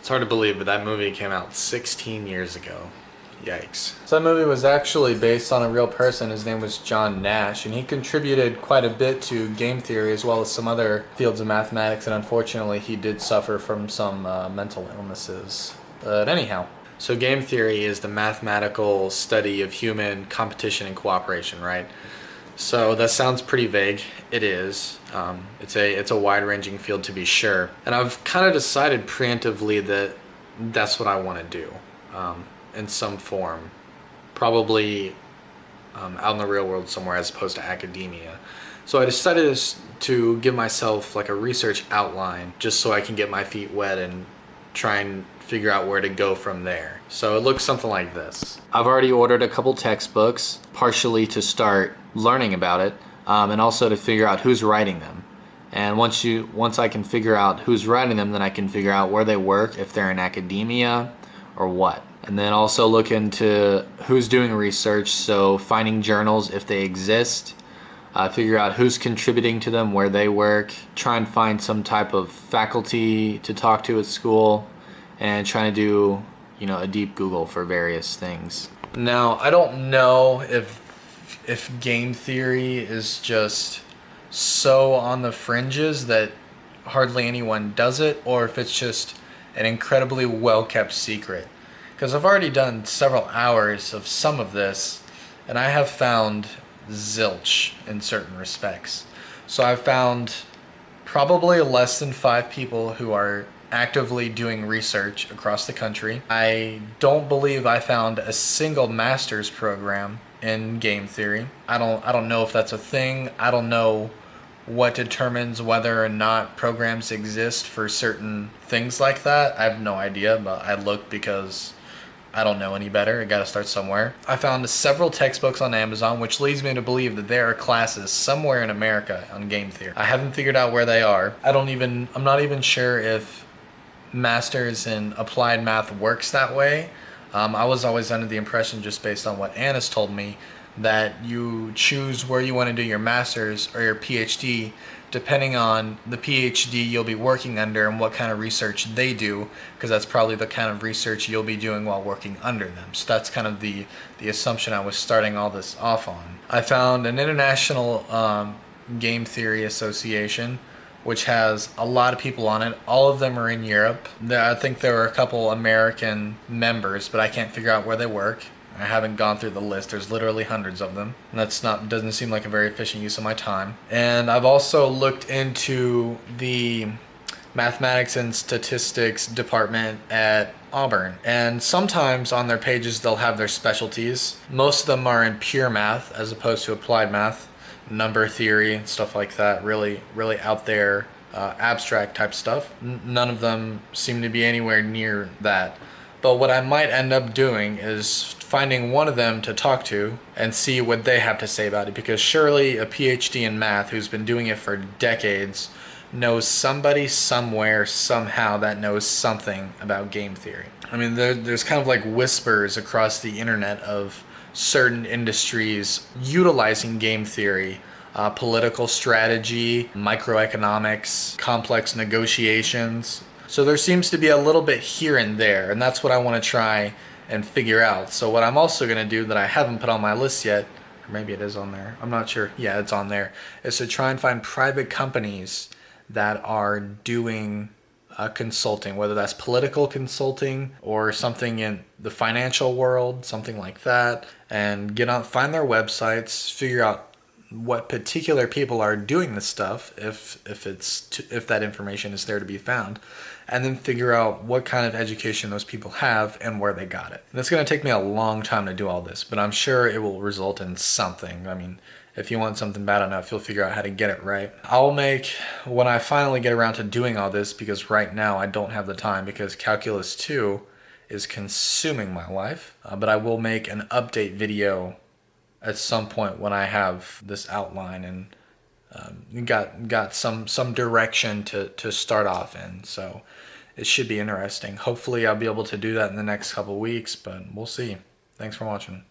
It's hard to believe, but that movie came out 16 years ago. Yikes. So that movie was actually based on a real person. His name was John Nash, and he contributed quite a bit to game theory as well as some other fields of mathematics, and unfortunately he did suffer from some mental illnesses. But anyhow. So game theory is the mathematical study of human competition and cooperation, right? So that sounds pretty vague. It is. It's a wide-ranging field to be sure. And I've kind of decided preemptively that that's what I want to do in some form. Probably out in the real world somewhere as opposed to academia. So I decided to give myself like a research outline just so I can get my feet wet and try and figure out where to go from there. So it looks something like this. I've already ordered a couple textbooks, partially to start learning about it, and also to figure out who's writing them. And once I can figure out who's writing them, then I can figure out where they work, if they're in academia or what. And then also look into who's doing research, so finding journals if they exist, figure out who's contributing to them, where they work, try and find some type of faculty to talk to at school, and trying to do, a deep Google for various things. Now, I don't know if game theory is just so on the fringes that hardly anyone does it, or if it's just an incredibly well-kept secret. Because I've already done several hours of some of this, and I have found zilch in certain respects. So I've found probably less than 5 people who are actively doing research across the country. I don't believe I found a single master's program in game theory. I don't know if that's a thing. I don't know what determines whether or not programs exist for certain things like that. I have no idea, but I looked because I don't know any better. I gotta start somewhere. I found several textbooks on Amazon, which leads me to believe that there are classes somewhere in America on game theory. I haven't figured out where they are. I'm not even sure if masters in applied math works that way. I was always under the impression, just based on what Anna's told me, that you choose where you want to do your master's or your PhD depending on the PhD you'll be working under and what kind of research they do, because that's probably the kind of research you'll be doing while working under them. So that's kind of the assumption I was starting all this off on. I found an international game theory association, which has a lot of people on it. All of them are in Europe. I think there are a couple American members, but I can't figure out where they work. I haven't gone through the list. There's literally hundreds of them. And doesn't seem like a very efficient use of my time. And I've also looked into the mathematics and statistics department at Auburn. And sometimes on their pages they'll have their specialties. Most of them are in pure math as opposed to applied math, number theory, stuff like that. Really, really out there, abstract type stuff. None of them seem to be anywhere near that. But what I might end up doing is finding one of them to talk to and see what they have to say about it, because surely a PhD in math who's been doing it for decades knows somebody somewhere somehow that knows something about game theory. I mean, there's kind of like whispers across the internet of certain industries utilizing game theory, political strategy, microeconomics, complex negotiations. So there seems to be a little bit here and there, and that's what I want to try and figure out. So what I'm also going to do that I haven't put on my list yet, or maybe it is on there, I'm not sure, yeah, it's on there, is to try and find private companies that are doing consulting, whether that's political consulting or something in the financial world, something like that, and find their websites, figure out what particular people are doing this stuff, if that information is there to be found, and then figure out what kind of education those people have and where they got it. And it's going to take me a long time to do all this, but I'm sure it will result in something. I mean, if you want something bad enough, you'll figure out how to get it right. When I finally get around to doing all this, because right now I don't have the time because Calculus 2 is consuming my life, but I will make an update video at some point when I have this outline and got some direction to start off in. So it should be interesting. Hopefully I'll be able to do that in the next couple weeks, but we'll see. Thanks for watching.